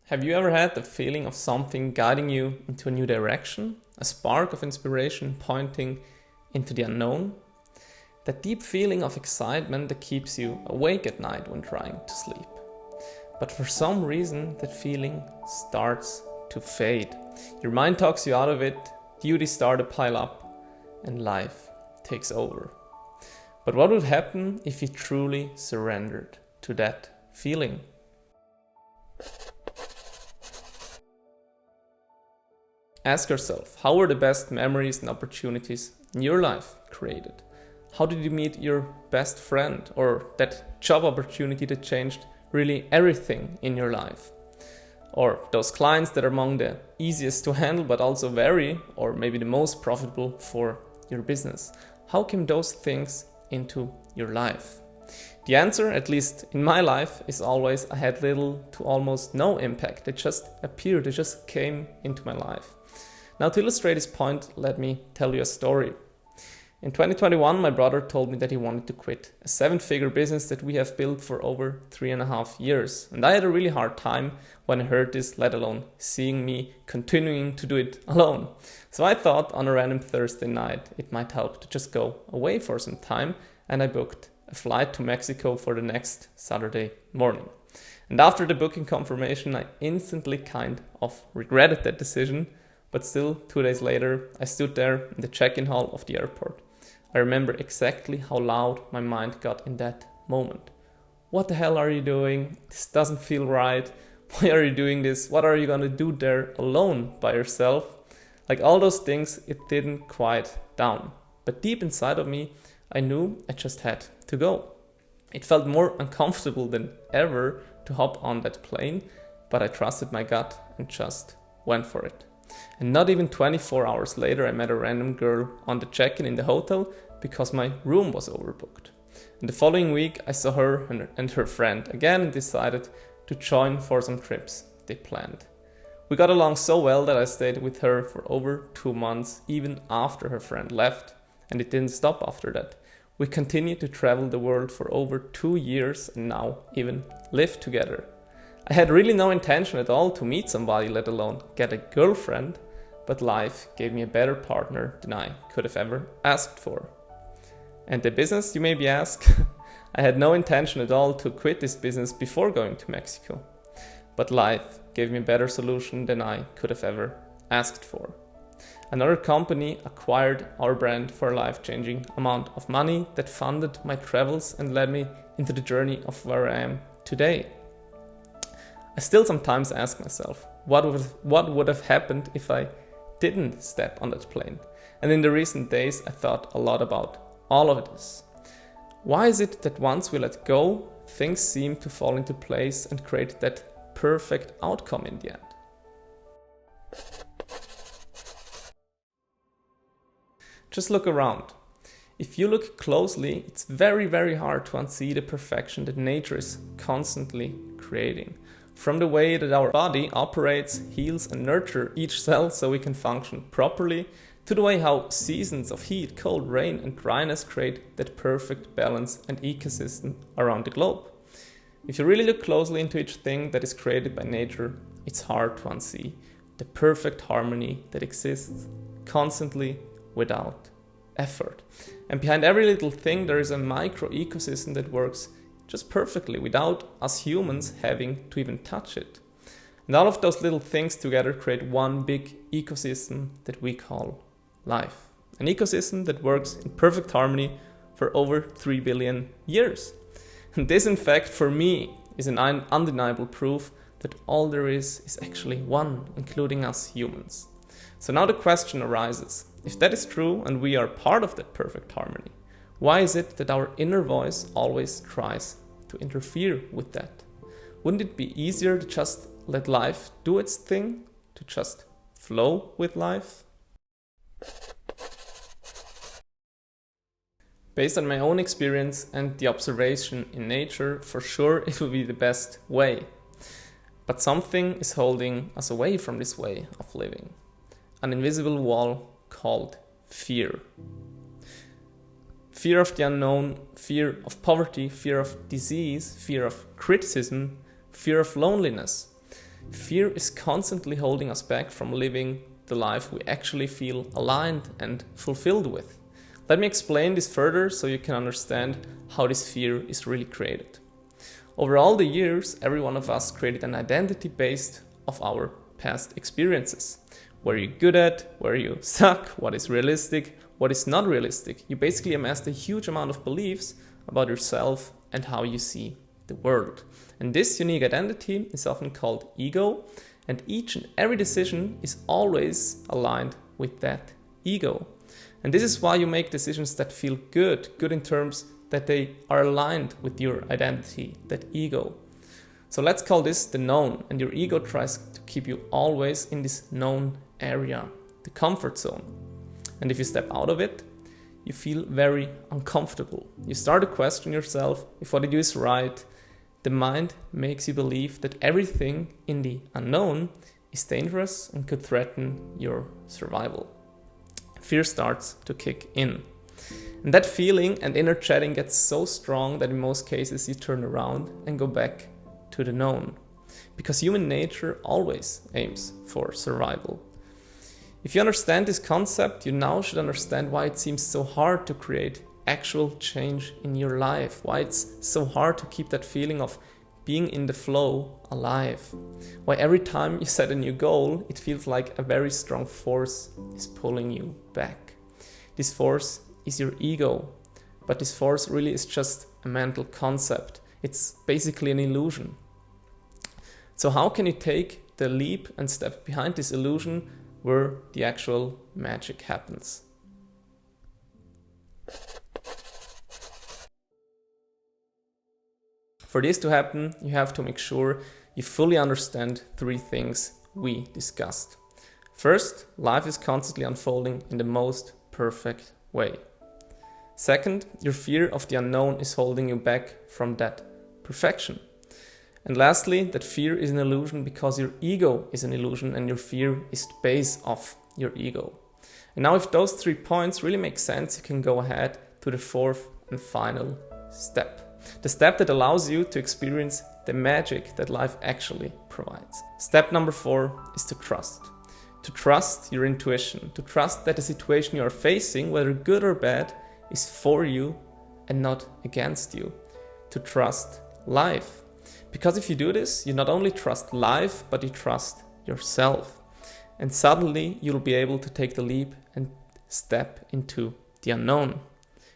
Have you ever had the feeling of something guiding you into a new direction? A spark of inspiration pointing into the unknown? That deep feeling of excitement that keeps you awake at night when trying to sleep. But for some reason, that feeling starts to fade. Your mind talks you out of it, duties start to pile up, and life takes over. But what would happen if you truly surrendered to that feeling? Ask yourself, how were the best memories and opportunities in your life created? How did you meet your best friend or that job opportunity that changed really everything in your life? Or those clients that are among the easiest to handle but also very or maybe the most profitable for your business. How came those things into your life? The answer, at least in my life, is always I had little to almost no impact. It just appeared, it just came into my life. Now to illustrate this point, let me tell you a story. In 2021, my brother told me that he wanted to quit a 7-figure business that we have built for over 3.5 years. And I had a really hard time when I heard this, let alone seeing me continuing to do it alone. So I thought on a random Thursday night, it might help to just go away for some time. And I booked a flight to Mexico for the next Saturday morning. And after the booking confirmation, I instantly kind of regretted that decision. But still, 2 days later, I stood there in the check-in hall of the airport. I remember exactly how loud my mind got in that moment. What the hell are you doing? This doesn't feel right. Why are you doing this? What are you gonna do there alone by yourself? Like all those things, it didn't quiet down. But deep inside of me, I knew I just had to go. It felt more uncomfortable than ever to hop on that plane, but I trusted my gut and just went for it. And not even 24 hours later, I met a random girl on the check-in in the hotel because my room was overbooked. And the following week, I saw her and her friend again and decided to join for some trips they planned. We got along so well that I stayed with her for over 2 months, even after her friend left, and it didn't stop after that. We continued to travel the world for over 2 years and now even live together. I had really no intention at all to meet somebody, let alone get a girlfriend, but life gave me a better partner than I could have ever asked for. And the business, you maybe ask? I had no intention at all to quit this business before going to Mexico, but life gave me a better solution than I could have ever asked for. Another company acquired our brand for a life-changing amount of money that funded my travels and led me into the journey of where I am today. I still sometimes ask myself, what would have happened if I didn't step on that plane? And in the recent days, I thought a lot about all of this. Why is it that once we let go, things seem to fall into place and create that perfect outcome in the end? Just look around. If you look closely, it's very, very hard to unsee the perfection that nature is constantly creating. From the way that our body operates, heals and nurtures each cell so we can function properly, to the way how seasons of heat, cold, rain and dryness create that perfect balance and ecosystem around the globe. If you really look closely into each thing that is created by nature, it's hard to unsee the perfect harmony that exists constantly without effort. And behind every little thing there is a micro ecosystem that works just perfectly without us humans having to even touch it. And all of those little things together create one big ecosystem that we call life. An ecosystem that works in perfect harmony for over 3 billion years. And this, in fact, for me, is an undeniable proof that all there is actually one, including us humans. So now the question arises, if that is true and we are part of that perfect harmony, why is it that our inner voice always tries to interfere with that? Wouldn't it be easier to just let life do its thing, to just flow with life? Based on my own experience and the observation in nature, for sure it will be the best way. But something is holding us away from this way of living. An invisible wall called fear. Fear of the unknown, fear of poverty, fear of disease, fear of criticism, fear of loneliness, fear is constantly holding us back from living the life we actually feel aligned and fulfilled with. Let me explain this further so you can understand how this fear is really created. Over all the years, every one of us created an identity based off our past experiences. Where you're good at, where you suck, what is realistic, what is not realistic. You basically amassed a huge amount of beliefs about yourself and how you see the world. And this unique identity is often called ego, and each and every decision is always aligned with that ego. And this is why you make decisions that feel good in terms that they are aligned with your identity, that ego. So let's call this the known, and your ego tries to keep you always in this known area, the comfort zone. And if you step out of it, you feel very uncomfortable. You start to question yourself if what you do is right. The mind makes you believe that everything in the unknown is dangerous and could threaten your survival. Fear starts to kick in. And that feeling and inner chatting gets so strong that in most cases you turn around and go back to the known. Because human nature always aims for survival. If you understand this concept, you now should understand why it seems so hard to create actual change in your life, why it's so hard to keep that feeling of being in the flow alive, why every time you set a new goal, it feels like a very strong force is pulling you back. This force is your ego, but this force really is just a mental concept. It's basically an illusion. So how can you take the leap and step behind this illusion where the actual magic happens? For this to happen, you have to make sure you fully understand 3 things we discussed. First, life is constantly unfolding in the most perfect way. Second, your fear of the unknown is holding you back from that perfection. And lastly, that fear is an illusion because your ego is an illusion and your fear is the base of your ego. And now if those 3 points really make sense, you can go ahead to the 4th and final step. The step that allows you to experience the magic that life actually provides. Step number 4 is to trust. To trust your intuition. To trust that the situation you are facing, whether good or bad, is for you and not against you. To trust life. Because if you do this, you not only trust life, but you trust yourself. And suddenly you'll be able to take the leap and step into the unknown.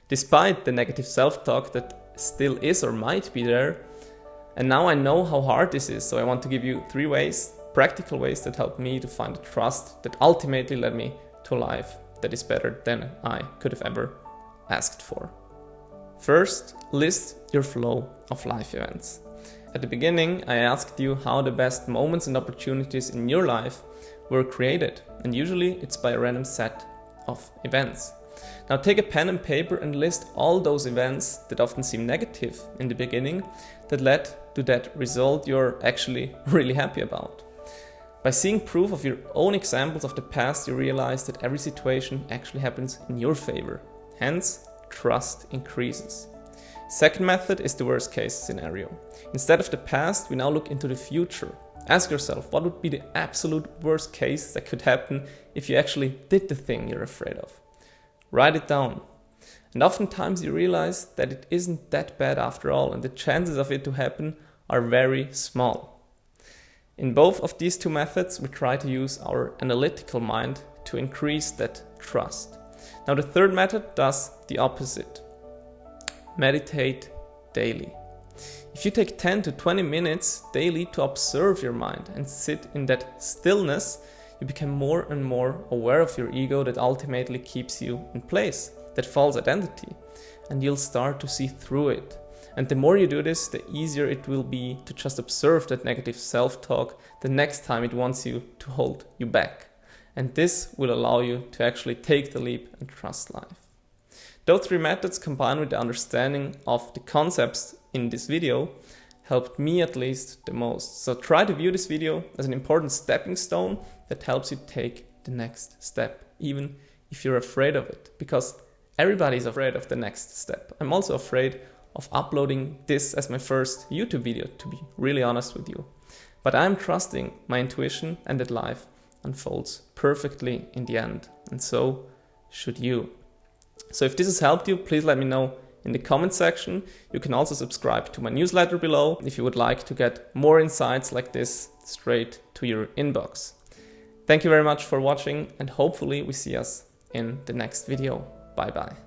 Despite the negative self-talk that still is or might be there. And now I know how hard this is, so I want to give you 3 ways, practical ways that helped me to find the trust that ultimately led me to a life that is better than I could have ever asked for. First, list your flow of life events. At the beginning, I asked you how the best moments and opportunities in your life were created, and usually it's by a random set of events. Now take a pen and paper and list all those events that often seem negative in the beginning that led to that result you're actually really happy about. By seeing proof of your own examples of the past, you realize that every situation actually happens in your favor. Hence, trust increases. Second method is the worst case scenario. Instead of the past, we now look into the future. Ask yourself, what would be the absolute worst case that could happen if you actually did the thing you're afraid of? Write it down. And oftentimes you realize that it isn't that bad after all, and the chances of it to happen are very small. In both of these 2 methods, we try to use our analytical mind to increase that trust. Now the third method does the opposite. Meditate daily. If you take 10 to 20 minutes daily to observe your mind and sit in that stillness, you become more and more aware of your ego that ultimately keeps you in place, that false identity, and you'll start to see through it. And the more you do this, the easier it will be to just observe that negative self-talk the next time it wants you to hold you back. And this will allow you to actually take the leap and trust life. Those 3 methods combined with the understanding of the concepts in this video helped me at least the most. So try to view this video as an important stepping stone that helps you take the next step, even if you're afraid of it, because everybody is afraid of the next step. I'm also afraid of uploading this as my first YouTube video, to be really honest with you. But I'm trusting my intuition and that life unfolds perfectly in the end. And so should you. So if this has helped you, please let me know in the comment section. You can also subscribe to my newsletter below if you would like to get more insights like this straight to your inbox. Thank you very much for watching, and hopefully we see us in the next video. Bye bye.